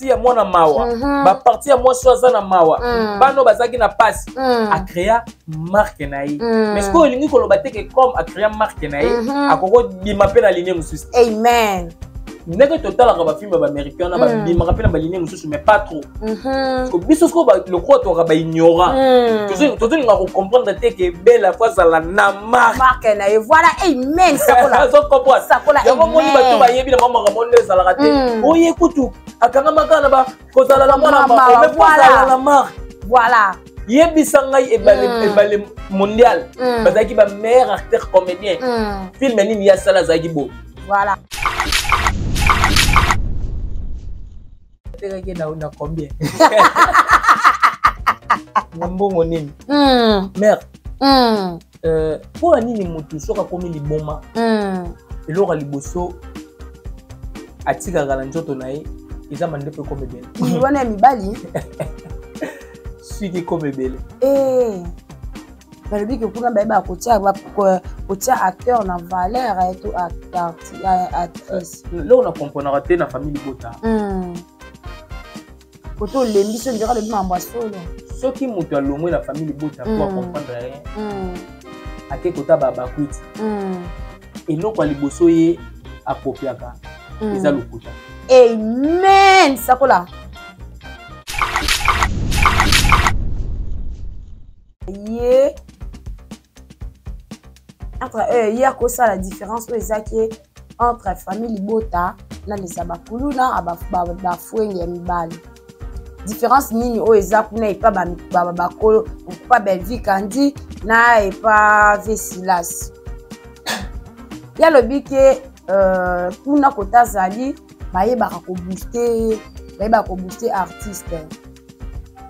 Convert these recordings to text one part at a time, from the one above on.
parti ya mwana mawa ba parti ya mwasi aza na mawa bano bazaki na pasi a créer marque na ye mais ce que olingi koloba te que comme a créer marque na ye akoko bima pe na ligne mususu amen ndenge totalaka bafilme baaméricain na babimaka mpe na baligne mosusu mais pas trop biso siko lokwa toka baignorant tozolinga kocomprendre te ke bela fo azala na marque na ye voilà amen yango moni bato bayebi na mwa makambo nde ezalaka te oye kutu akangamaka na kozala na mwana maome po azala na marque voilà yebisa ngai ebale mondial bazalaki bameilleur acteur comédien filme nini ya sala azalaki bo voilà na combien mbongo nini mère mpo nini motu soki akomi liboma eloko liboso atikaka na nzoto na ye eza mandepo ekoma ebele wana ya mibali suki ekoma ebele balobi ke kuna bayeba kotia acteur na valeur eto actrice loko na comprenaka te na famille libota koto olembi so ndira lobi mambo ya solo soki moto alongwe na famille libota po acomprendre rien ake kota bakwiti eloko ya liboso ye akopiaka eza lokuta amen sakola ye entre ye akosala la différence oyo ezaki entre famille libota na lesa bakulu na bafwenge ya mibali différence nini oyo eza kuna epa bakolo okupa Belvi Kandi na epa Vesilas ya lobi ke kuna kota zali bayebaka kobooste artiste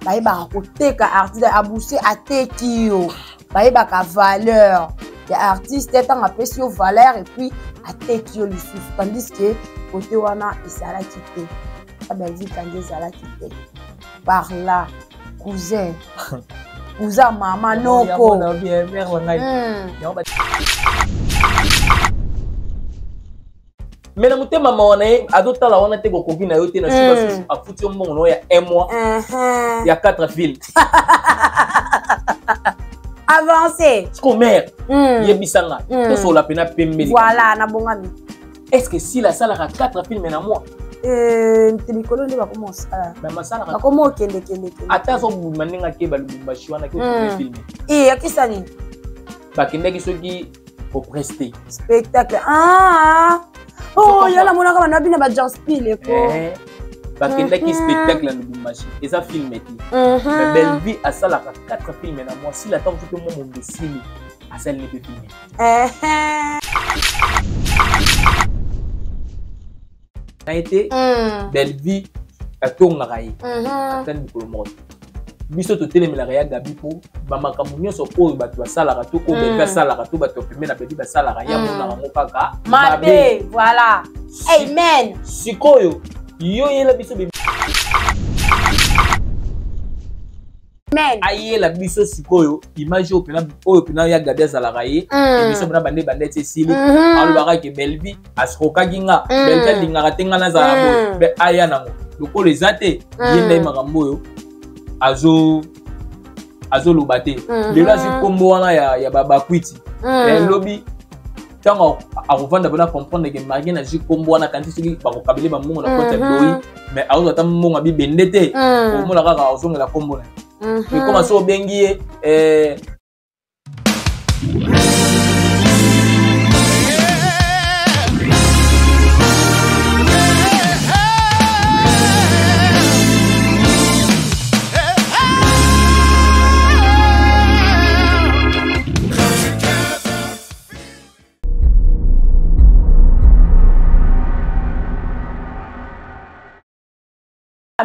bayebaka koteka artiste abooste ateki yo bayebaka valeur ya artiste ntango apesi yo valeur et puis ateki yo lisusu tandis que kote wana ezalaki te Belvi Kandi ezalaki te par là cousin mama noko mais na motema mawa na ye azotala wana te kokoki na yo te na suka afuti yo mbongo no ya 1 mois ya 4 films avancé siko mare yebisanga tosola pena pembeli voilà na bongami est-ce que si la salaka 4 films na mois mikolo nde bakoma osala bamasala bakoma okende ata azobuma ndenge ake balubumbashi wana ke filme akisa nini bakendaki soki kopreste spectacle yala monaka bana bina bajanspile ko bakendaki spectacle na lubumbashi eza filme te mais Belvi asalaka 4 filme na mois sila ntango soki mo mondesili asalini mpe filme na été Belvi atongaka ye atani bikolo moko biso totelemelaka ya Gabi po bamakambo nyonso oyo bato basalaka to oyo Belvi asalaka to bato pembe na Belvi basalaka ya monaka ngo kaka mabe voilà amen sikoyo yo yela biso ayela biso sikoyo image oyo pena ya Gabi azalaka ye biso mpena bande ti esili alobaka ke Belvi asikokaki nga Belvi alingaka te nga nazala boye mpe aya nango lokolo eza te ye nde makambo oyo azoloba te lelo azwi nkombo wana ya bakwiti lobi ntango akovanda mpona comprendre ke marie nazwi nkombo wana kanti soki bakokabeli bambongo na kota biloi mais azwa ata mbongo abibende te omona kaka azongela nkombo na ye ekoma so obengi ye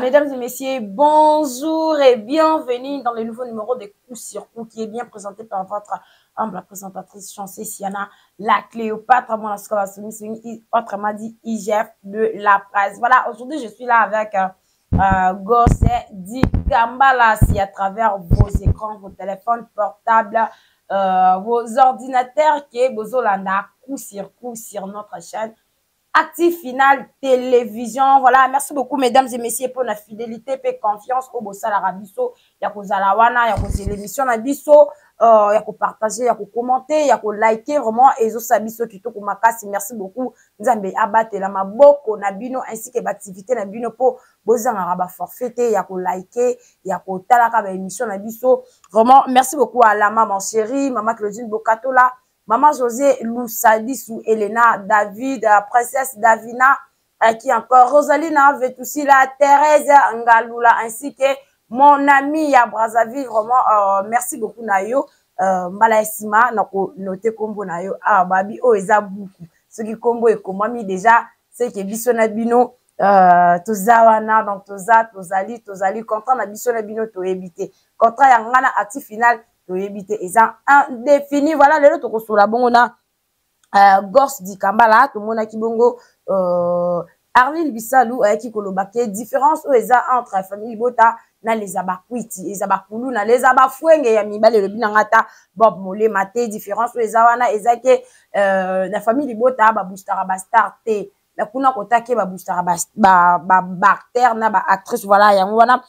Mesdames et messieurs, bonjour et bienvenue dans le nouveau numéro de Coup sur Coup qui est bien présenté par votre humble présentatrice Chancée Siana, la Cléopâtre, autrement dit IGF de la presse. Voilà, aujourd'hui je suis là avec Gosset Di Kambala, si à travers vos écrans, vos téléphones portables, vos ordinateurs qui est Bozolanda Coup sur notre chaîne. Actif Final Télévision. Voilà, merci beaucoup mesdames et messieurs pour la fidélité et confiance au bossa la rabiso. Ya ko zalawana, ya ko l'émission na biso, ya ko partager, ya ko commenter, ya ko liker vraiment ezo sabiso tuto ko makasi. Merci beaucoup. Nzambe abate la maboko na bino ainsi que l'activité na bino po bozanga raba forfaité, ya ko liker, ya ko talaka ba émission na biso. Vraiment merci beaucoup à la maman chérie, maman Claudine Bokatola. Maman José Loussadisu, Elena, David, Princesse Davina, qui encore, Rosalina Vetousila, Thérèse Ngalula, ainsi que mon ami à Brazzaville. Vraiment, merci beaucoup, Nayo. Malaisima, nako noté combo Nayo. Ah, babi, oh, eza beaucoup. Ce qui combo et komami déjà, c'est que Bissona Bino, Tozawana, donc Tozali, contrat na Bissona Bino, to éviter. Contrat Yangana, actif final. Éviter eza indéfini. Voilà le to ko la bongo na Gors di Kambala to mona ki bongo Arlene Bisalou qui kolobake différence o eza entre famille Bota na les abakwiti les abakulu na les abafwenge ya mibale le binangata Bob Mole maté différence o eza wana eza ke na famille Bota ba boostara ba star te la kuna kotake ba boostara ba acteur na ba actrice voilà yango wana.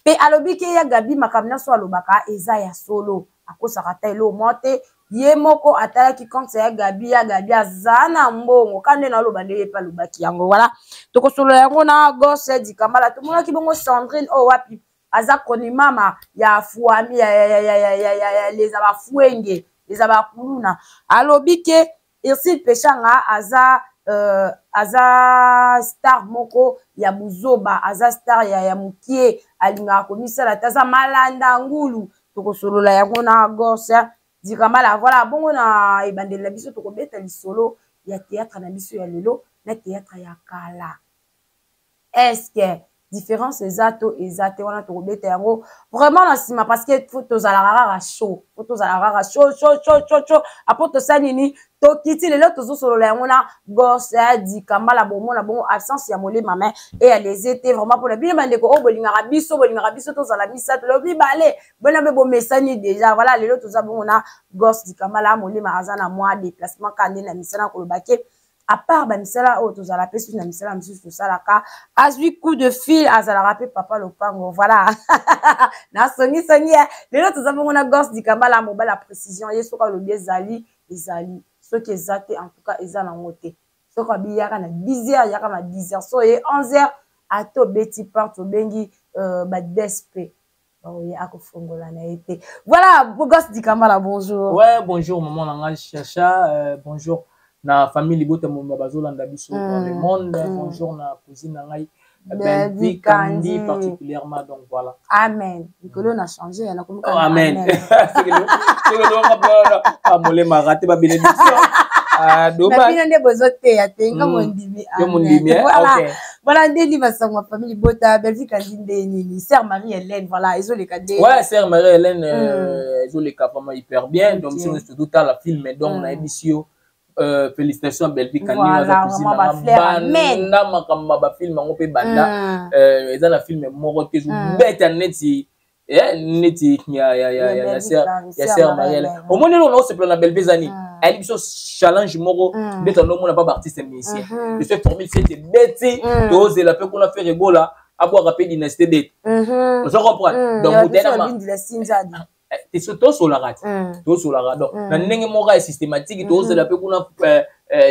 Pe alobi ke ya Gabi makamna so alobaka eza ya solo akosa rata elo monte ye moko atala ki compte ya Gabi azana mbongo kande na loba ndeye pa lobaki yango voilà toko solo yango na Gose di Kambala to mona ki bongo Sandrine o wapi aza koni mama ya fuami ya les abafwenge les abakuluna alobi ke Irsid Pechanga aza star moko ya buzoba aza star ya mukie alinga komisala taza malanda ngulu toko solola yango na Gose di Kambala voilà bongo na ebandela biso toko beta lisolo ya théâtre na biso ya lelo na théâtre ya kala. Est-ce que différence exacto wana toko beta yango vraiment na sima parce que photos à la chaud après to sanini to kiti lelo tozo solo la yango na Gose di Kambala bomo na bongo absence ya Mole maman et à les été vraiment pour la bien bandeko o bolingara biso to za la misa to lobi balé bona be bo mesani déjà voilà lelo toza bongo na Gose di Kambala Mole marazana moi déplacement kande na misana ko lobake à part ba misala o toza la pesi na misala misusu to sala ka azui coup de fil azala rappeler papa lopango voilà na songi lelo toza bongo na Gose di Kambala mobile la précision yeso ka lobi ezali ce qui est en tout cas eza na ngote ce ko biyaka na 10h yaka na 10h so et 11h ato beti part bengi ba DSP ya ko fongola na été voilà Gose di Kambala bonjour. Ouais bonjour maman nanga Chacha bonjour na famille Bota Mumba Bazolanda biso dans le monde bonjour na cousine nanga Belvi Kandi particulièrement donc voilà. Amen. Nicolo n'a changé na comme amen. C'est que nous Mole maraté ba bénédiction. Doba. Bino ne bozote ya tenga mondimi. Voilà. Voilà ndeli basangwa famille Bota Belvi Kandi ndeni sœur Marie-Hélène voilà ils ont les cadets. Ouais sœur Marie-Hélène ils ont les cas vraiment hyper bien donc si on se doute à la film donc na émission félicitations à Belvi Kandi voilà banda makamba ba film ngo pe banda eza na film moko te beta neti neti ya sœur Marie-Hélène au moins on se plan na Belvi zani elle biso challenge moko beta no mona pas artiste musicien de se former c'était beti dose la pe qu'on a fait rigola abo rapide dynastie det je comprends donc t'es surtout sur la rate donc na ndenge moko est systématique dose la pe qu'on a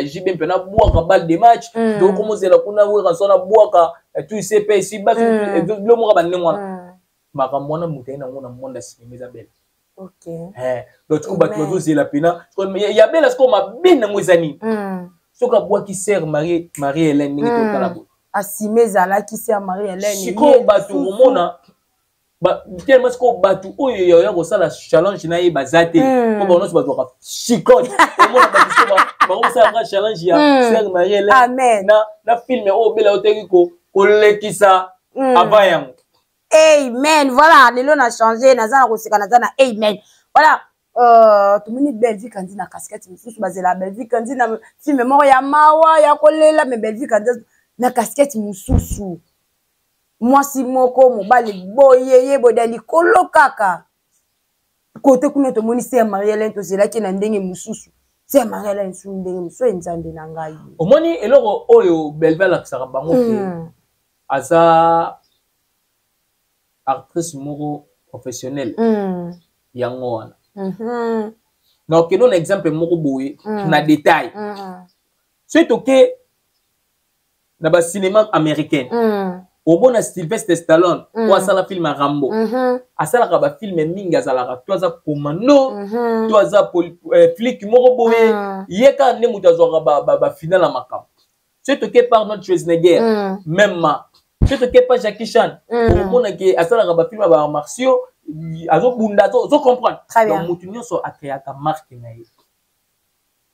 JB mpena boaka balle de match donc comment c'est la kuna wera sona boaka tu sais pas ici bas le moko ba ndengwa makambo na mutena ngona monde cinéma Isabelle OK donc tu ba tu c'est la pena ya belle est-ce qu'on m'a bien ngwezani soka boaki sœur Marie-Hélène ngi to kala bo asimeza la ki sœur Marie-Hélène siko batu romona ba tellement ce qu'on batu oyo ya ko sala challenge na ye bazate ko bono ba to chikote romona ba ko sala challenge ya sœur Marie-Hélène na film o bela oteki ko lekisa avant. Amen voilà lelo na changer nazana ko sika nazana amen voilà tout mini Belvi Kandi na casquette mususu bazela Belvi Kandi na film moko ya mawa ya kolela me Belvi Kandi na casquette mususu mwasi moko mobali boyeye bodali kolo kaka côté kuna to moni sœur Marie-Hélène to zela ki na ndenge mususu c'est marela nsundenge so nzambe na ngai omoni eloko oyo Belleville akisaka bango ke aza actrice moko professionnelle yango wana donc non exemple moko boye na détail c'est ok na ba cinéma américain au bon Sylvester Stallone ou asala film à Rambo asala ka ba film mingi azalaka to aza commando to aza flic moko boye yeka ne mutu azwaka ba final à makam c'est ok par notre Schwarzenegger même c'est ok pas Jackie Chan au bon que asala ka ba film à martiaux azo bunda zo comprendre donc mutu nyonso akreaka marque na ye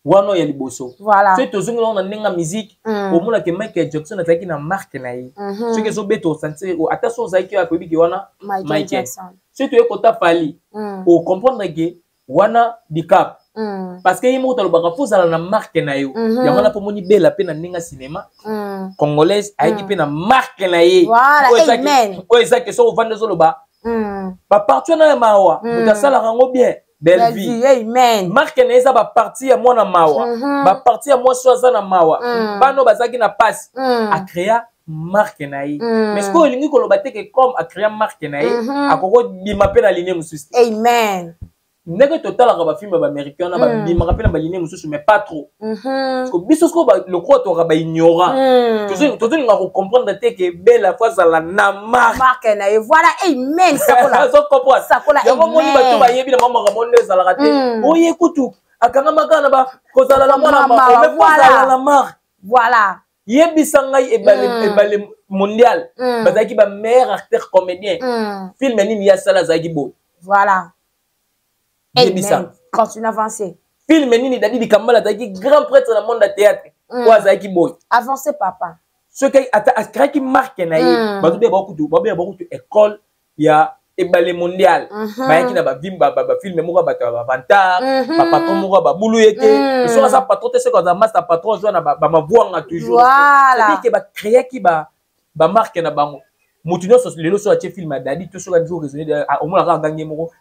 wano ya liboso voilà c'est tozongi na nenga musique au mona que Michael Jackson azaki na marque na ye ce que zo beto sentir ata so zaki ya kobi ki wana Michael c'est to ekota fali au comprendre que wana dicap parce que yimo to lobaka fozala na marque na yo ya wana po moni bela pe na nenga cinéma congolaise ayiki pe na marque na ye voilà amen o ezaki so vande zo loba ba partout na mawa mutasala rango bien belle vie amen marque na eza ba partie ya mwana mawa ba partie ya mwa soza na mawa bano bazaki na passe a créer marque na ye mais ce que olingi koloba te que comme a créer marque na ye akoko bima pe na ligne mususu amen ndenge totalaka ba film ba américain na ba bima pe na ba ligne mususu mais pas trop parce que biso ko ba le croit to ba ignorant toujours nga ko comprendre te que belle fois ça la na marque na ye voilà amen sakola so comprendre sakola yango moni ba to ba yebi na mama ramonde za la raté oye kutu akanga makana ba kozala la mwana ma mais voilà la marque voilà yebisa ngai ebale mondial bazaki ba meilleur acteur comédien film nini ya sala zaki bo voilà yebisa continue avancer film nini dadi dikambala zaki grand prêtre dans le monde de théâtre ou zaki bo avancer papa ce qui a créé qui marque na ye bato be beaucoup de école ya ebale mondial bayaki na ba vimba ba film moko bato ba vantar ba patron moko ba bulu yeke so ça patron te ce qu'on a master patron zo na ba mavuanga toujours voilà c'est que ba créer qui ba marque na bango mutu nyonso lelo so atie film dadi to so ka jour raisonner au moins la gagner moko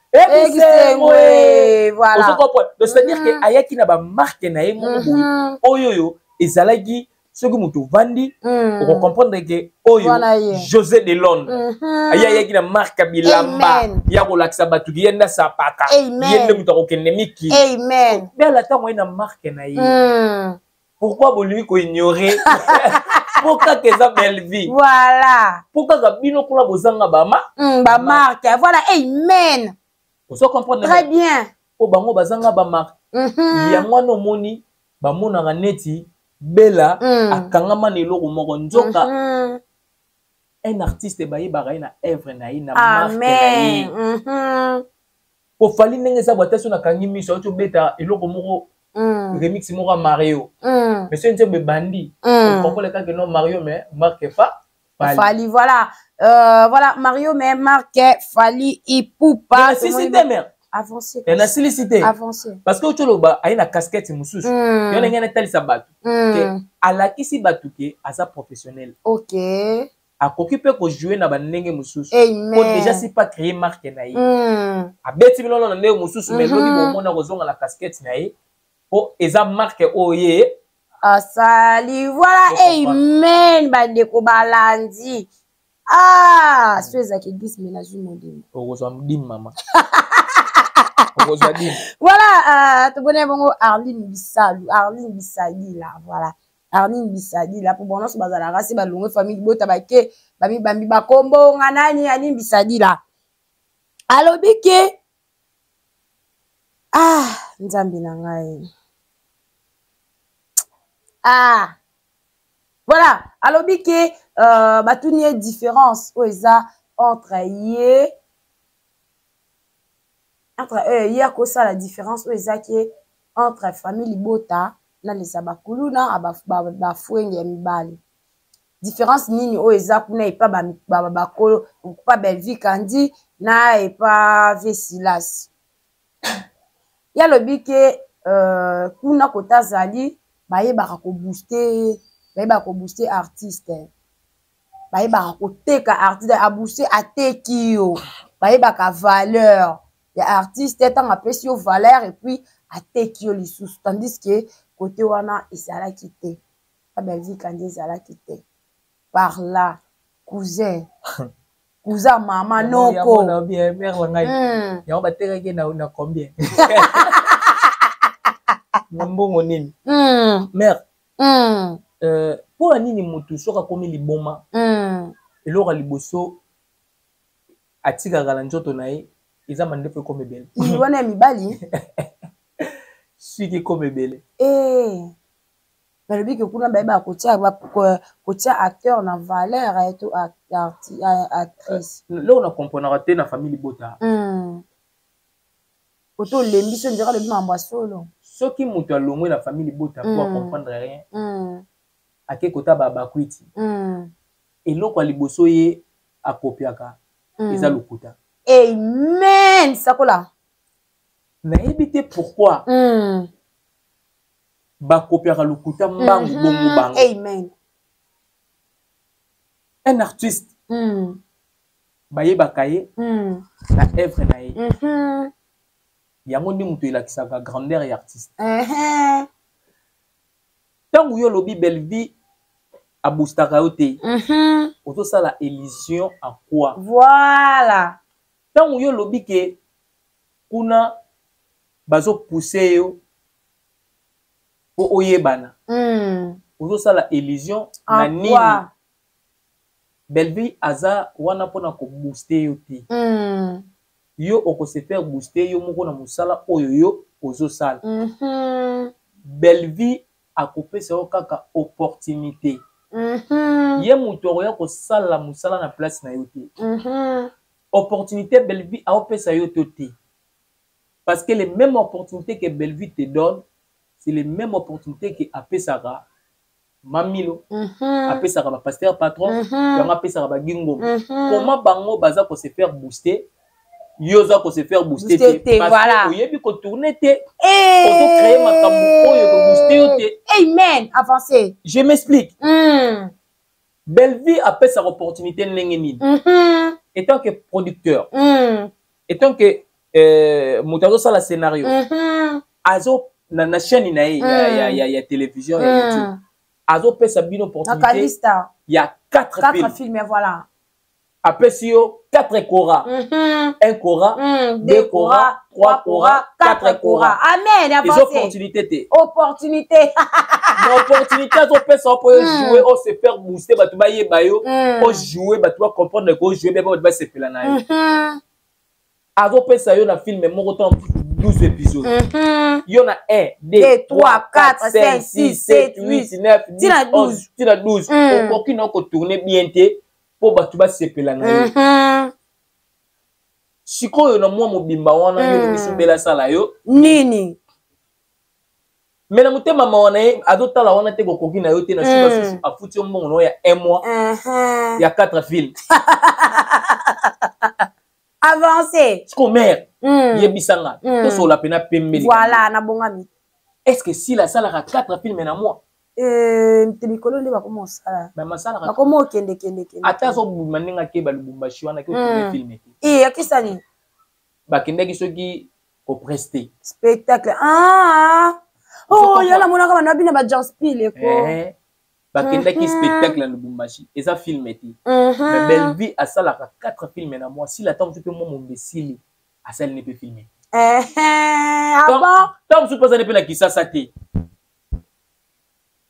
voilà on comprend donc c'est à dire que ayaki na ba marque na ye moko oyoyo ezalaki ce que mutu vandi on comprendre que oyo José de Londres ayaki na marque bilamba ya ko laksa batu yenda sapaka yenda mutu ko kende miki amen bela ta moyen na marque na ye pourquoi vous lui ko ignorer pourquoi que ça belle vie voilà pourquoi ka bino kula bozanga ba marque voilà amen on se comprendre très bien po bango bazanga ba marque yango no moni ba mona ga neti bela akangama na eloko moko nzoka un artiste bayebaka ye na œuvre na ye na marque na ye po fali ndenge eza bwata so nakangi miso auti obeta eloko moko remix moko ya Mario mais so nzembo ebandi okokola kaka no Mario mais marque Fali voilà voilà Mario mais marque Fali ipupa nécessité mais avancer na silicité avancer parce que otoloba ayi na casquette mususu yo ndenge na talisa bato ke alakisi bato ke aza professionnel OK akoki pe ko jouer na bandenge mususu ko déjà si pas créer marque na ye abeti bino na ndenge mususu mais lobi bomona kozonga la casquette na ye po eza marque oye asali voilà amen bandeko balandi so ezaki église ménage modimo okozwa mdimi mama voilà tobone bongo Arline Bisali là voilà Arline Bisali là pour bono so bazala rasi balongwe famille bota bake bami bambi bakombo nganani Arline Bisali là alobi ke nzambi na ngai voilà alobi ke batuni différence o eza entre ye ye akosa la différence oyo ezaki entre famille libota na lesa bakulu na bafwenge ya mibali différence nini oyo eza kuna epa bakolo pa Belleville Kandi na epa Vesilas ye alobi ke kuna kota zali bayebaka kobooster artiste bayebaka koteka artiste abooster ateki yo bayebaka valeur ya artiste ntango apesi yo valeur et puis ateki yo lisusu tandis que côté wana ezalaki te Belvi kandi ezalaki te par là cousin mama noko bien mère ngai yango batekaki na combien mbongo nini mère mpo na nini motu soki akomi liboma eloko ya liboso atikaka na nzoto na ye eza mandefu ekoma ebele wana ya mibali soki ekoma ebele balobi ke kuna bayeba kotia acteur na valeur eto actrice loko na comprenaka te na famille libota koto olembi so ndira lobi mambo ya solo soki moto alongwe na famille libota po acomprendre rien ake kota bakwiti eloko ya liboso ye akopiaka eza lokuta amen sakola nayebi te pourquoi bakopiaka lokuta mbangu bongo bango amen un artiste bayebaka ye na œuvre na ye yango nde moto elakisaka grandeur ya artiste ntango yo olobi Belvi abustaka yo te ozosala illusion à quoi voilà ntango yo olobi ke kuna bazopousse yo po oyebana ozosala illusion na nini Belvi aza wana mpona kobooste yo te yo okose faire booster yo moko na mosala oyo yo ozosala Belvi akopesa yo kaka opportunité ye moto akoya kosala mosala na place na yo te opportunité Belvi aopesa yo to te parce que les mêmes opportunités que Belvi te donne c'est les mêmes opportunités que apesaka Mamilo apesaka ba pasteur patron yango apesaka ba gingo comment bango baza ko se faire booster yoza ko se faire booster te parce que oyebi ko tourner te ozo créer makambo oyo ko booster yo te amen avancez je m'explique Belvi apesaka opportunité ndenge nini étant que producteur étant que moto sala scénario azo na chaîne na ya télévision ya YouTube azo pesa bino opportunité il y a 4 films voilà apesi yo 4 kora 1 kora 2 kora 3 kora 4 kora amen avancez les opportunités te opportunité l'opportunité azo pesa pour jouer au se faire booster batu ba yeba yo au jouer batu ba comprendre que jouer ba ba se pela na yo azo pesa yo na film moko to 12 épisodes. Il y en a 1, 2, 3, 4, 5, 6, 7, 8, 9, 10, 11, 12. Pour qui n'a pas tourné bien pour battre bas se pelana. Si quoi on a moi mobimba wana yo biso bela sala yo nini. Mais na muté mama wana adota la wana te ko kokina yo te na suka a futi mbongo no ya 1 mois. Il y a 4 films. Avancez. Ce qu'on mère. Yebisanga. Tout sur la pena pembeli. Voilà, na bongami. Est-ce que si la salle a 4 films na moi? Tebikolo ndi bakoma sala. Mais ma salle bakoma kende. Ata so bumaninga ke balubumbashi wana ke o filmer. Akisani. Bakende ki soki ko prester. Spectacle. Oh, yala monaka bana bina ba Janspil ko. Bakende ki spectacle na Lubumbashi eza film eti mais Belvi asala 4 films na moi si la temps tu peux mon imbécile asala ne peut filmer tant tu pas ne peut na kisasa te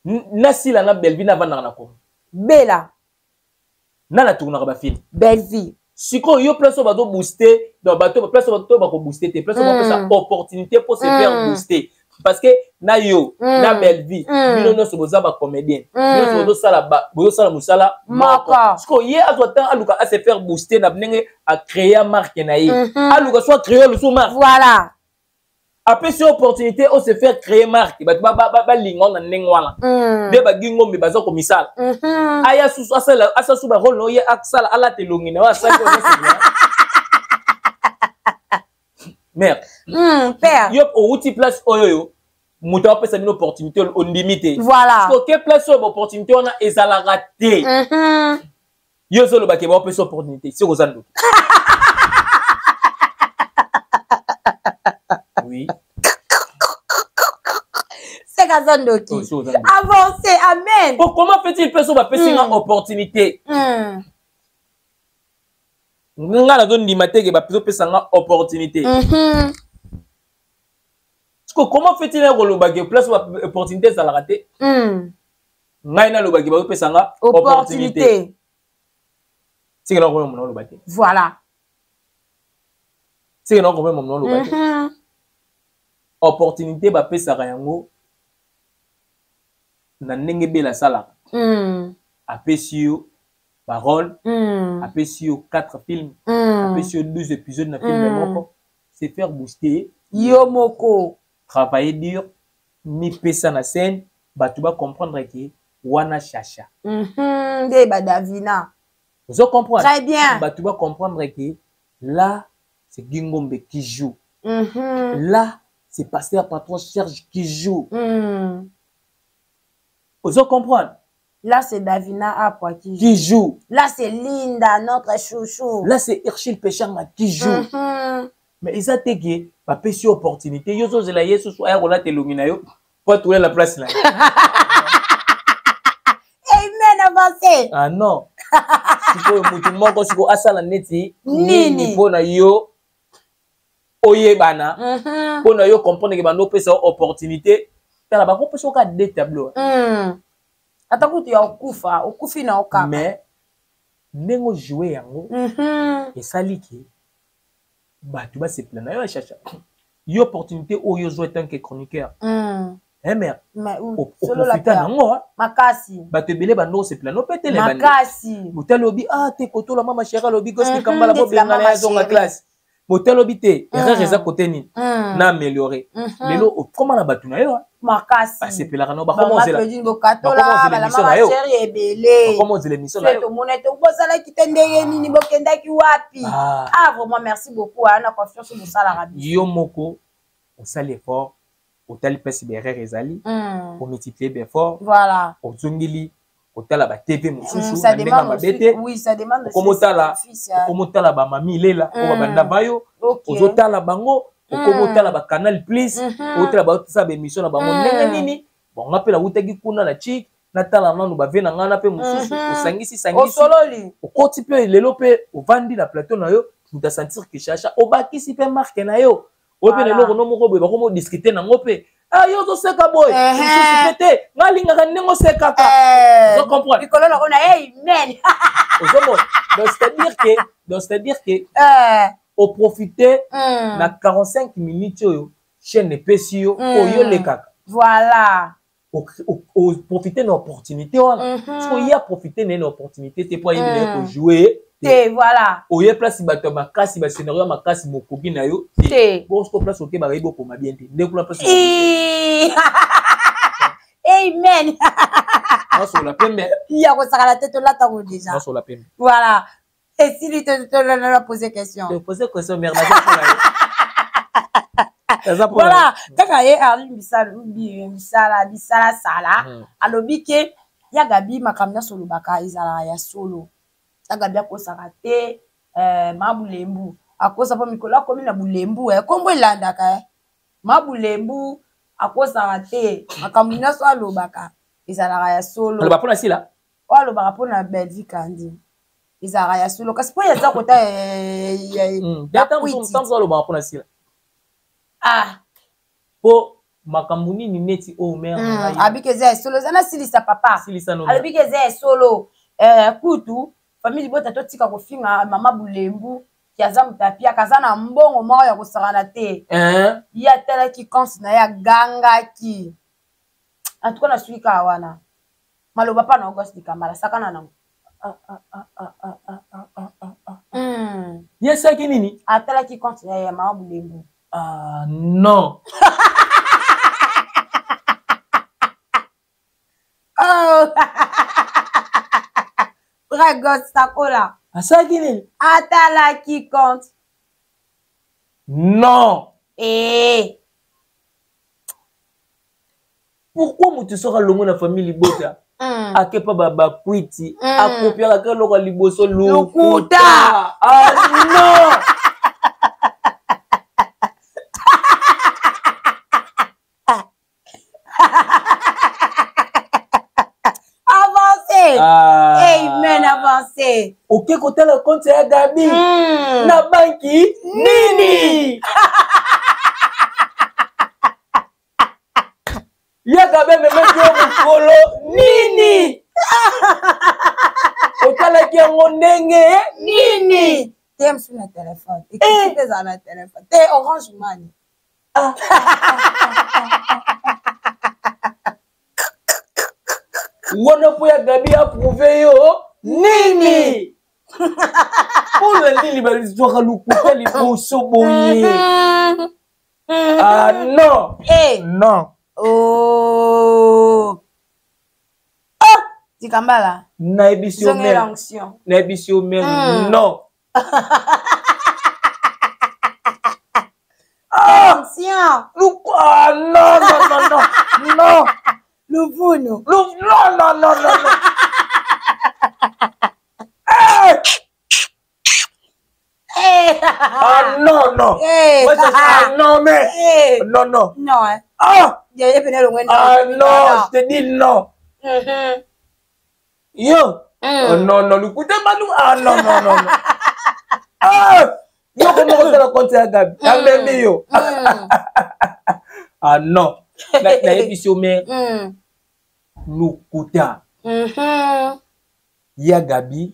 na si la na Belvi na vana na ko bela na tourna ba film Belvi siko yo place ba do booster dans bateau place ba to ba ko booster te place ba ça opportunité pour se faire booster parce que na yo na Belvi bino no so boza ba comédien bino so sala musala moko parce que ye azotan aluka a se faire booster na bnenge a créer marque na ye aluka soit créer le sous marque voilà après cette opportunité on se faire créer marque ba lingo na nengwala de ba gingo mi baza ko misala aya susu asa suba rôle no ye aksala ala telongi na wa sa ko mère père yo outil place oyo muto apesa une opportunité on limité voilà parce que place sur opportunité on a ezala raté yo solo ba ke ba opesa opportunité c'est ko zando Oui. C'est Kazandoki. Avancez, amen. Comment fait-il personne va faire une opportunité? Nga la zone limité que va faire une opportunité. Comment fait-il que place opportunité ça la raté? Nga ina lobaki va faire une opportunité. C'est que là on va lobaki. Voilà. C'est que là on va lobaki. Opportunité va faire ça yango. Na ndenge bela sala. Apesio parole, apesio 4 films, apesio 12 épisodes na film moko, c'est faire booster Yomoko. Travailler dur, mi pesa na scène, ba tu vas comprendre que wana chacha. De badavina. Vous comprenez? Très bien. Ba tu vas comprendre que là c'est Gingombe qui joue. Là c'est Pasteur Patron Serge qui joue. Vous comprenez? Là, c'est Davina Apwa qui joue. Là, c'est Linda, notre chouchou. Là, c'est Herschel Péchanga qui joue. Mais ils ont été pas péché opportunité. Yo so la yesu so ay rola te lumina yo. Pour trouver la place là. Amen, avancez. Ah non. Siko mutu moko siko asala neti nini pona yo oyebana. Pona yo comprendre que bando pesa opportunité. Tala ba ko pesa ka deux tableaux. Atakuti ya okufi na okaka. Mais nengo jouer yango et saliki tu vas se plaindre yo chacha yo opportunité oyo zo tant que chroniqueur mais solo la nango makasi te belé bando se plaindre peut les bando makasi motalobi te koto la mama chéra lobi gosse kambala bo benga la zo nga classe motalobi te erreur eza côté ni na améliorer lelo comment na batuna yo makasi parce que la rano ba comment zela bokatola bala mama chéri ebele comment zela mission là to monete ubosala kitendenge nini bokendaki wapi vraiment merci beaucoup ana confiance au sala rabi yo moko on sale effort au tel pesi berrer ezali pour multiplier d'efforts voilà au zungili au tala ba TV mususu ça demande oui ça demande comment tala ba mami lela ko ba ndaba yo au tala bango comment tala ba Canal Plus au tala ba sa émission na bango ndenge nini bon ngapela utaki kuna na chic na tala nanu ba vena ngana pe mususu osangisi o sololi o koti pe lelo pe o vandi na plateau na yo tu sentir que chacha o bakisi pe marque na yo o pe lelo no moko boy ba ko discuter na ngope ah yo zo seka boy mususu pete ngalinga ka nengo seka ka vous comprenez ikolo na ona amen donc c'est-à-dire que au profiter na 45 minutes yo chaîne pesio oyo le kaka voilà au profiter d'une opportunité parce qu'il y a profiter d'une opportunité c'est pour y aller jouer voilà oye place bato makasi ba scénario makasi mokobi na yo bon ce place OK ba ribo pour ma bien te ndeko la place amen non sur la peine mais il y a ko saka la tête là tango déjà non sur la peine voilà et si lui te poser question merde voilà kaka ye Arline bisala sala alobi ke ya gabi makamna solo baka izala ya solo ya gabi akosaka te mabulembu akosa po mikolo akomi na bulembu kombo elandaka mabulembu akosaka te makamna so alobaka izala ya solo alobaka pona sila alobaka pona Belgique andi izala ya solo kasi po yaza kota ya tamso alobaka pona sila po makambo nini neti o mère abike za solo zana silisa papa abike za solo kutu famille bota to tika ko finga mama bulembu kiaza mutapia kazana mbongo moko ya kosakana te ya tela ki konsi na ya ganga ki atuko na suika wana maloba pa na Auguste Kamala sakana nango yesa ki nini atela ki konsi na ya mama bulembu non. Oh. Regarde ça cola. Ça qui est? Atala qui compte. Non. Pourquoi tu seras le monde de la famille Libota? Akepa baba kwiti. Akopia la kalo kwa liboso lukuta. Ah non. te. Ok, côté le compte ya Gabi. Na banki nini? Ya Gabi me met yo mukolo nini? Otala ki yango ndenge nini? T'aimes sur le téléphone. Et qui t'es dans le téléphone? T'es Orange Money. Wana po ya Gabi approuvé yo nini? Pour le nini ba l'histoire lukuta liboso boye. Ah non. Non. Oh. Ah, Tikambala. Na ebisio mère. Na ebisio mère. Non. Ancien. Ah non non non non. Non. Louvuno. Non non non non non. Ah non non. Moi ah non mais. Non non. Non hein. Ah. Ah non, je te dis non. Yo. Non non, le coup de malou. Ah non non non. Ah. Yo comment on le compte à Gabi? Ah mais yo. Ah non. La émission mais. Lukuta. Ya Gabi.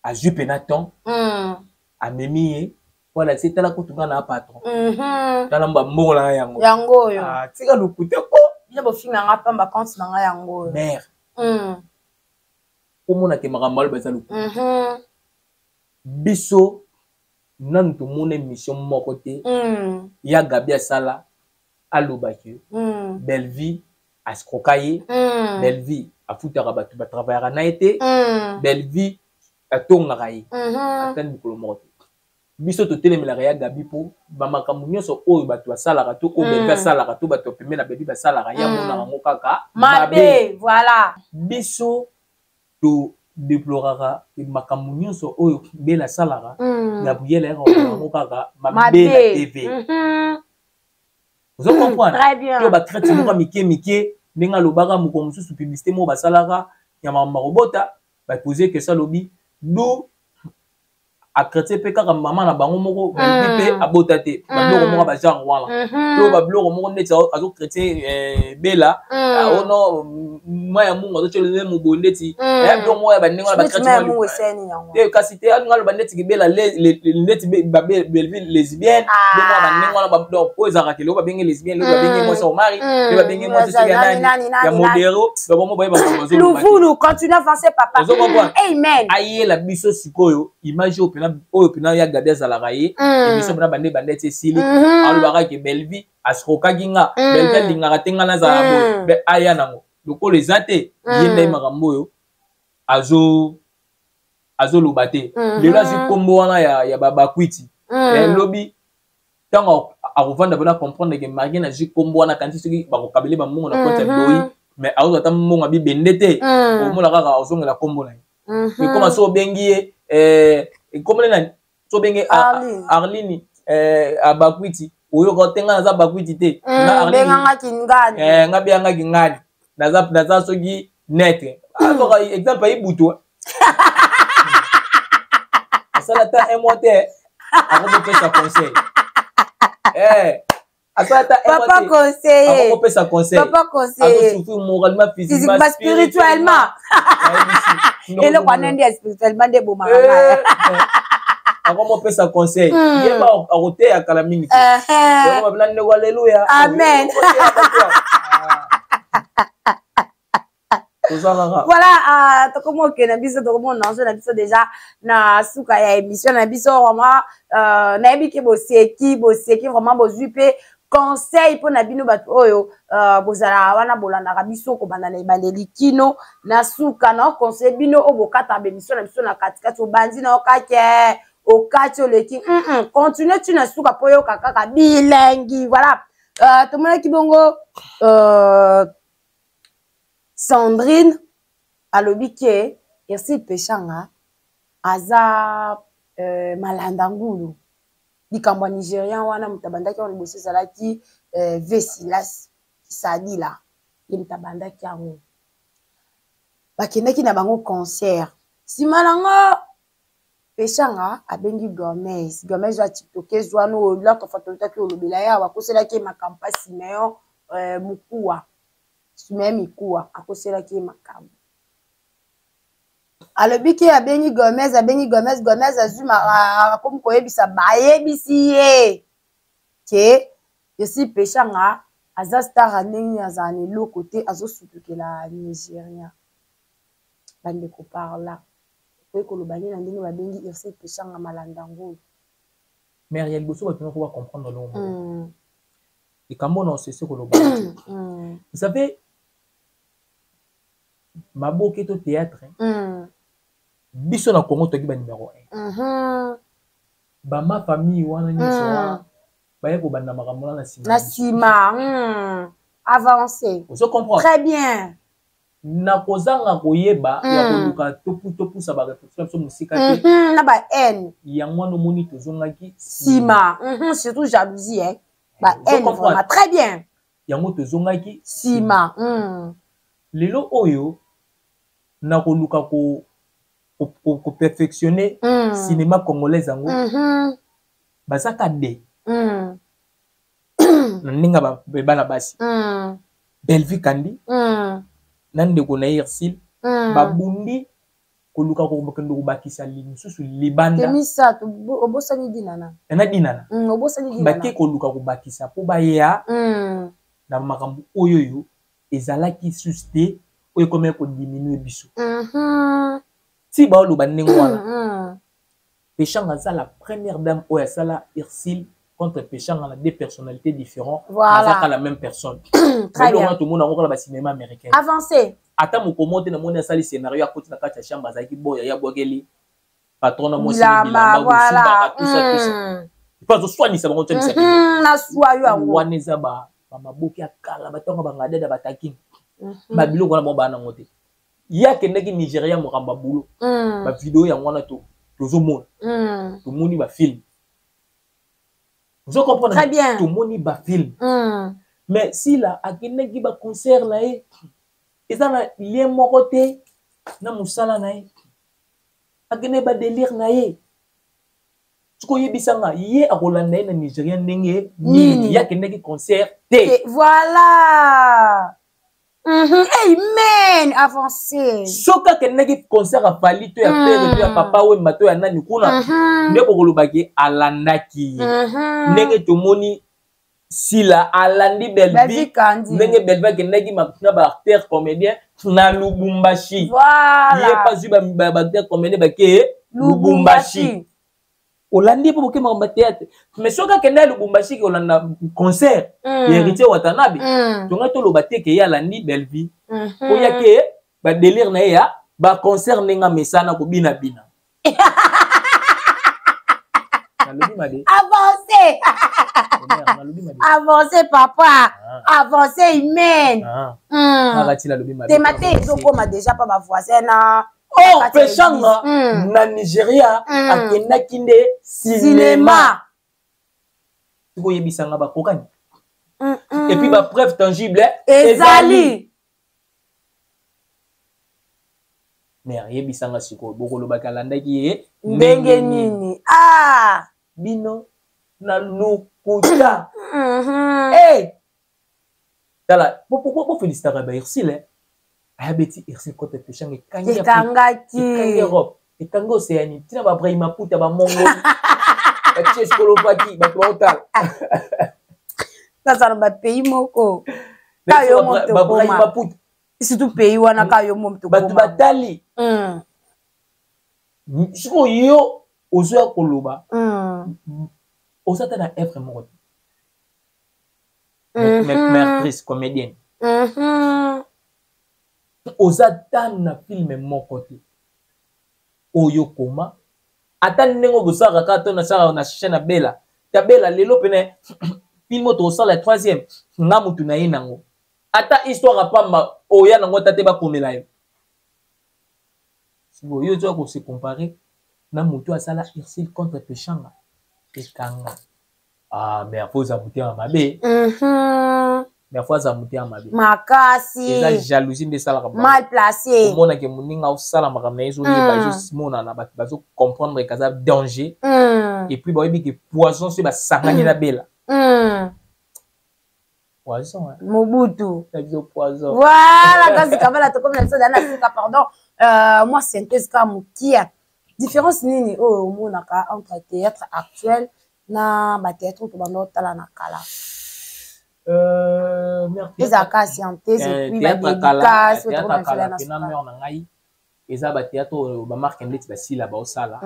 A jupe Nathan. A Memi. Voilà, c'est là que tu as un patron. Dans le mot là, yango. Yango yo. Ah, tu as le coup de quoi? Il y a des filles qui n'ont pas de compte dans yango. Mère. Comment on a été mal basé Biso, nan tout mon émission mon côté. Ya Gabi Sala, Alobaki. Belle vie, à Skrokaye. Belle vie, à Foutarabat, tu vas travailler à Naïté. Belle vie, à Tongaraye. Attends, Nicolas Morte. Biso to telemela ya Gabi po bamakamu nyonso oyo bato basalaka to ko beka salaka to bato pemela bebi basalaka ya mona ngo kaka mabe voilà biso to déplorera makamu nyonso oyo bela salaka Gabriel ya ngo kaka mabe la TV vous comprenez très bien to ba traite mo mike ndinga lobaka moko mususu publicité mo basalaka ya mama robota ba poser que ça lobi do a chrétien pe kaka maman na bango moko pe abotate ba bloko moko ba genre wala to ba bloko moko neti azo chrétien bela o no maya mungu azo chelele mu bondeti ya to moya ba ninga ba chrétien mu weseni yango te kasite anga lo bandeti ki bela neti ba belle lesbienne de mo ba ninga ba do po ezaka ke lo ba bengi lesbienne lo ba bengi mo so mari lo ba bengi mo so ya nani ya modero ba bomo ba ba zo Louvulu continue avancer papa amen aye la biso sikoyo image oyo pena ya Gabi azalaka ye ebiso mona bandeti esili alobaka ke belle vie asikokaki nga belle vie alingaka te nga nazala boye mpe aya nango lokolo eza te ye nde makambo oyo azoloba te lelo azwi nkombo wana ya bakwiti lobi ntango akovanda mpona comprendre ke marie nazwi nkombo wana kanti soki bakokabeli bamongo na koti ya biloi mais akozwa ata mongo abibende te omona kaka ozongela nkombo na ye ekoma so obengi ye comme nani so benge Arlini abakwiti oyo ko tenga naza bakwiti te na Arlini nga bianga kingani naza soki net alors exemple ibuto asala ta un mois te akopesa conseil asala ta un mois papa conseiller akopesa conseil papa conseiller azo souffrir moralement physiquement spirituellement et le kwanende spirituellement de bomanga Ako pesa conseil yeba akote ya kala mingi yeba blande ko alléluia amen voilà tokomo ke na biso tokomo nanzo na biso déjà na suka ya émission na biso vraiment na ebiki boseki vraiment bozwi pe conseil pour na bino bato oyo bozala wana bolandaka biso kobanda na ebandeli kino na suka na conseil bino o bokata bemission na biso na katikati obandi na okake okati oleki continue tu na suka po yoka kaka bilengi voilà tomonaki bongo Sandrine alobi ke Ersi Pechanga aza malanda ngulu likambo nigérien wana mutabandaki wana liboso ezalaki Vesilas Sadila ye mutabandaki yango bakendaki na bango concert nsima nango peshanga abengi Gomez ya tiktokeuse wana oyo latofatolitaki olobela ye awa akoselaki ye makambo mpa Simeon Mukuwa Simeon Mikuwa akoselaki ye makambo alobiki abengi Gomez azwi akomi koyebisa bayebisi ye ke yesi peshanga aza star ndenge azala na eloko te azosutukela Nigérien bandeko parla okoki koloba nini na ndenge babengi Irse Peshanga malanda ngolo mais ya liboso bato nako bacomprendre longo likambo na osese koloba vous savez maboke to théâtre biso na Congo toki ba numéro 1 bama famille wana nyonso wana baye kobanda makambo na sima avancé vous comprenez très bien na kozanga koyeba ya koluka topusa ba réflexion so musika te na ba haine yango no moni tozongaki sima surtout jalousie ba haine vraiment très bien yango tozongaki sima lelo oyo na koluka ko perfectionner cinéma congolais yango bazaka de na ninga bana basi Belvi Kandi nande ko na Irsil babundi koluka ko bakendo ko bakisa lisusu libanda temisa to obosani dinana na dinana obosani dinana bake koluka ko bakisa po baya na makambo oyo ezalaki susté oyo comme ko diminuer biso si ba lo banengo wana Peshanga za la première dame oyo sala Irsil contre Peshanga na deux personnalités différentes voilà la même personne très bien tout le monde encore la cinéma américain avancé ata mokomote na moni asali scénario akoti na kati ya chambre azaki boya ya bwageli patron na mosi bilamba voilà tout ça pas soigner ça bango tshemisa na soyo yango wana eza ba maboki akala batonga bangadeda bataki ba biloko na bana ngote ya kendeki Nigeria mokamba bulo ba vidéo ya wana to tozomona to moni ba film vous comprenez très bien to moni ba film mais si là akendeki ba concert là eza na lien moko te na musala na ye akende ba délire na ye tuko yebisanga ye akolanda ye na Nigeria ndenge nini yakendeki concert te voilà amen avancé soka kendeki concert a fali to ya père to ya papa we mato ya nani kuna nde bokolobaki alandaki ndenge tomoni sila alandi Belvi ndenge Belvi kendeki na ba acteur comédien na Lubumbashi voilà ye pas eu ba acteur comédien ba ke Lubumbashi olandi po bokema ba théâtre mais soka kenda Lubumbashi ke olanda concert héritier Watanabe tonga to loba te ke ya landi Belvi ko ya ke ba délire na ya ba concert nenga mesana ko bina avancé avancé papa avancé amen thématique ezokoma déjà pa ba voisin na Peshanga na Nigeria akendaki nde cinéma tuko yebisanga ba kokani et puis ba preuve tangible ezali mais yebisanga siko bokolo bakalandaki ye ndenge nini bino na lukuta tala po féliciter ba Irsil ayabeti Irsil côté Peshanga ekangaki Europe ekango Océanie tina ba Brahima Puta ba Mongo ba Tchécoslovaquie ba total ça ba pays moko kayo mo to ba Brahima Puta surtout pays wana kayo mo to ba batali siko yo ozo koloba osata na œuvre moko actrice comédienne osata na film moko te oyo koma ata ndenge bosaka kato na sala na chaîne Bella tabela lelo pene film to sala troisième nga mutu na yenango ata histoire pamba oya nango tate ba komela yo sibo yo to ko se comparer na mutu asala Irsil contre Peshanga ekanga mais apoza mutu ya mabe mais fois za muté amabe makasi eza jalousie nde sala mal placé mona ke muninga usala makama ezo yeba juste mona na bazo comprendre que ça danger et puis ba yebi que poison c'est ba sangani na bela poison hein Mobutu poison voilà quand Kabala to comme ça dans Afrique pardon moi synthèse comme kia différence nini oh mona ka entre théâtre actuel na ba théâtre to bando tala na kala les acasiantes et puis ba dédicace to na fela na na mère na ngai eza ba théâtre ba marque ndeti ba sila ba osala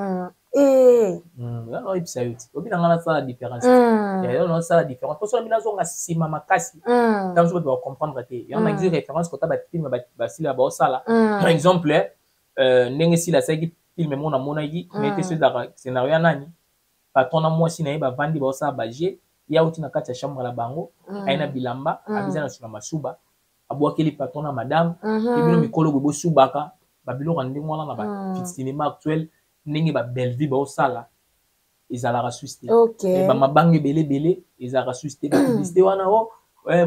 alors ibisa yuti obi na ngana sala différence ya non sala différence parce que mina zonga sima makasi dans je dois comprendre que y en a des références quand ba film ba sila ba osala par exemple ndenge sila saki film mona mona yi mais que ce scénario nani patron na moi si na ba vandi ba osala ba jet ya uti na kati ya chambre la bango aina bilamba abiza na sima masuba abwakeli patron na madame et bino mikolo go subaka babilo rande ngwana na ba cinéma actuel ndenge ba Bellevue ba osala ezala suscité ba mabange belé ezala suscité ba publicité wana o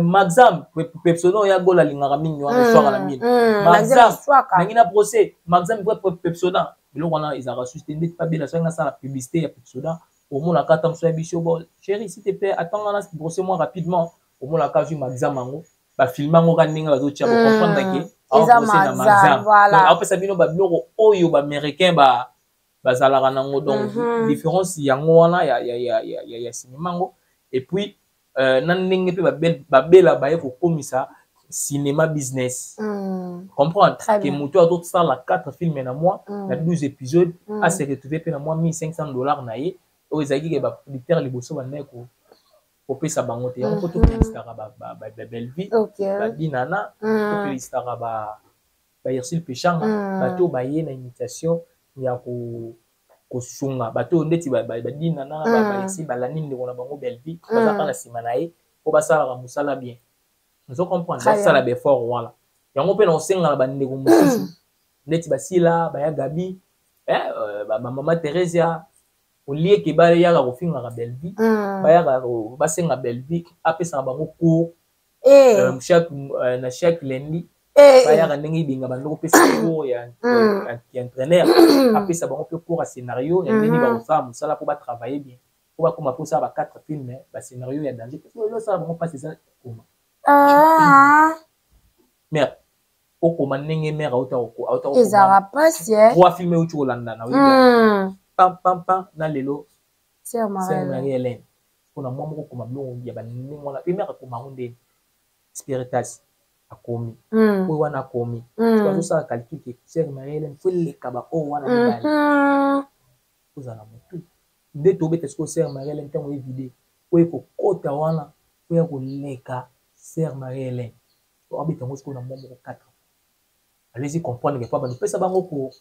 Maxam Pepsono ya gola lingaka mingi wana soka na mine Maxam nangina procès Maxam Pepsona bilo wana ezala suscité ndeti pa bela so nga sala publicité ya Pepsona au moins la carte en soit bicho bon chérie s'il te plaît attends là brosser moi rapidement au moins la carte Maxam mango ba filma ngo kaninga bazo tia comprendre que Maxam voilà après ça bino ba biloko oyo ba américain ba bazalaka nango donc différence yango wana ya cinéma ngo et puis na ndenge pe babela baye kokomisa cinéma business comprendre que moto a d'autres ça la 4 films na mois na 12 épisodes a se retrouver pe na mois $1,500 na ye o ezaki ke ba producteur liboso banda ko pesa bango te yango to pelistaka ba Bellevue ba Dinana to pelistaka ba Yersil Pechanga bato baye na imitation ya ko sunga bato ndeti ba Dinana ba Yersil balani ndeko na bango Bellevue bazaka na sima na ye ko basala ka musala bien nous comprendre ça la befort wala yango pe na osenga ba ndeko mususu ndeti basila ba ya Gabi ba mama Teresia olie ke ba ya ko finga ka Bellevue ba ya ko basenga Bellevue apesa bango cours chaque lundi ba ya ndenge binga bandoko pesa cours ya entraîneur apesa bango pe cours à scénario ya ndeni ba osala musala pour ba travailler bien pour ba koma posa ba 4 films ba scénario ya danger parce que ça bango passer ça koma mais okoma ndenge mère auta ezara passe 3 films uti kolanda na pam na lelo Sœur Marie-Hélène on a moko koma blongo ya bandenge wana pe mère koma ngonde Spiritas akomi po wana akomi parce que ça calcul que Sœur Marie-Hélène faut le kaba o wana mibali kozala motu nde tobeta siko Sœur Marie-Hélène ntango evide po ekokota wana po ya koleka Sœur Marie-Hélène obeta ngo siko na moko 4 allez-y comprendre que pas nous pesa bango pour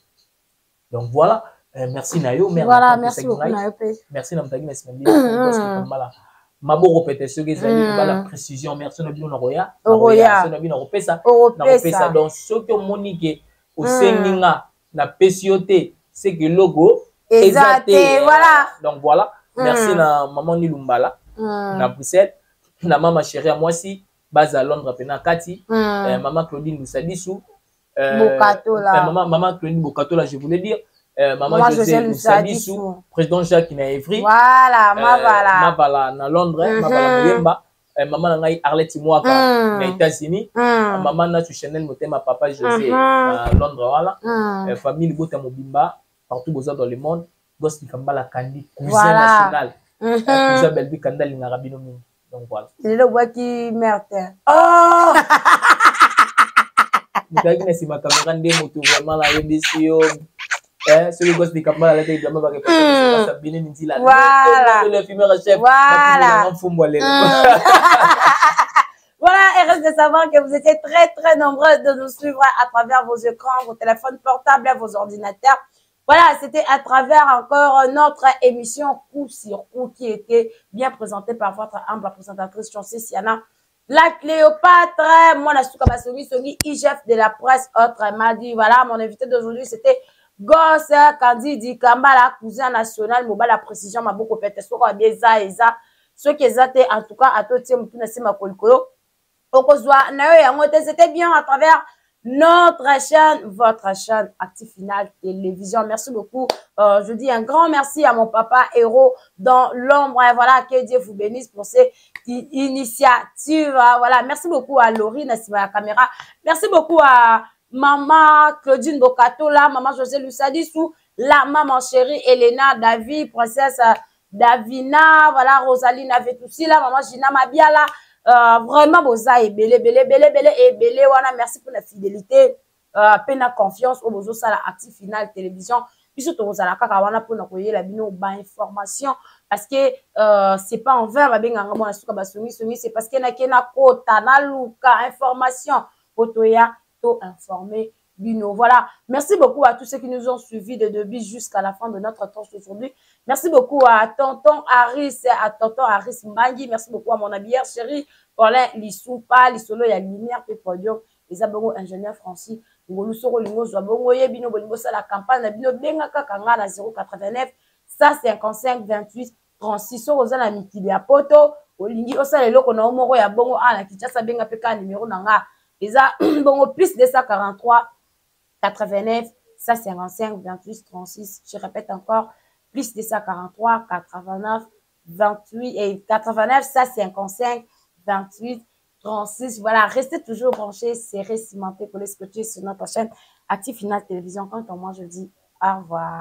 donc voilà merci Nayo voilà merci beaucoup Nayo merci na mtagi na simbi parce que mala maboko pete ce que ça dit la précision merci na bino na roya na bino na pesa donc ce que monique au senginga na pesioté c'est que logo exacté voilà donc voilà merci na maman ni Lumbala na Bruxelles na mama chérie à moi si base à Londres pena kati maman Claudine Lusadisu Bokatola maman Claudine Bokatola je voulais dire maman José Lusadisu président Jacques na Evry voilà Mavala na Londres Mavala Moyemba maman ngai Arlette Mwaka na États-Unis maman na Chanel Motema papa José na Londres voilà famille Bota Mobimba partout dans le monde Gosti Kambala Kandi cousin national cousin Belbi Kandali na Rabino mingi donc voilà c'est le bois qui merde mutaki na sima caméra nde moto vraiment la yebisio celui gosse de Kambala la tête vraiment ba que ça bien ni la voilà le fumeur chef voilà voilà, et reste de savoir que vous étiez très nombreux de nous suivre à travers vos écrans, vos téléphones portables, vos ordinateurs. Voilà, c'était à travers encore notre émission Coup sur Coup qui était bien présentée par votre humble présentatrice Chancey Siana. La Cléopâtre, moi la Soukaba Songi, IGF de la presse, autre m'a dit, voilà, mon invité d'aujourd'hui c'était Gosse Kandidi Kambala, cousin national, Moba la précision, m'a beaucoup pété, soit bien ça et ça. Ceux qui étaient en tout cas à tout tiers, tout n'est pas C'était bien à travers notre chaîne, votre chaîne Active Final Télévision. Merci beaucoup. Je dis un grand merci à mon papa héros dans l'ombre. Et voilà, que Dieu vous bénisse pour ces initiatives. Voilà, merci beaucoup à Laurie Nassima la caméra. Merci beaucoup à maman Claudine Bokatola, maman José Lusadissou, la maman chérie Elena David, princesse Davina, voilà, Rosaline Avetoussi, la maman Gina Mabiala. Vraiment, boza et belé, wana, merci pour la fidélité, peine la confiance, au bozo ça la Active Final Télévision, puis surtout boza la kaka wana pour nous la bino ba information, parce que c'est pas envers la benga ngamo na suka basongi c'est parce que na kena kota na luka information, otoya to informer bino. Voilà, merci beaucoup à tous ceux qui nous ont suivis de début jusqu'à la fin de notre temps aujourd'hui. Merci beaucoup à tonton Harris Mangi. Merci beaucoup à mon habillère chérie, Paulin Lissoupa, Lissolo, il y a lumière, puis podium, les abongo ingénieur Francis, Ngolu Soro, Lingo, Zwabongo, Yebino, Bolingo, la campagne, Bino, Benga, Kanga, na 089, 155, 28, 36, Soro, Zana, Mikili, Poto, Olingi, Osa, les locaux, na Omoro, ya Bongo, la Kichasa, Benga, Peka, numéro, Nanga, les a, Bongo, plus de 143, 89, 155, 28, 36, je répète encore, plus de 143, 89, 28 et 89, 155, 28, 36. Voilà, restez toujours branchés, serrés, cimentés pour les scotcher sur notre chaîne Active Final Télévision. Quant à moi, je dis au revoir.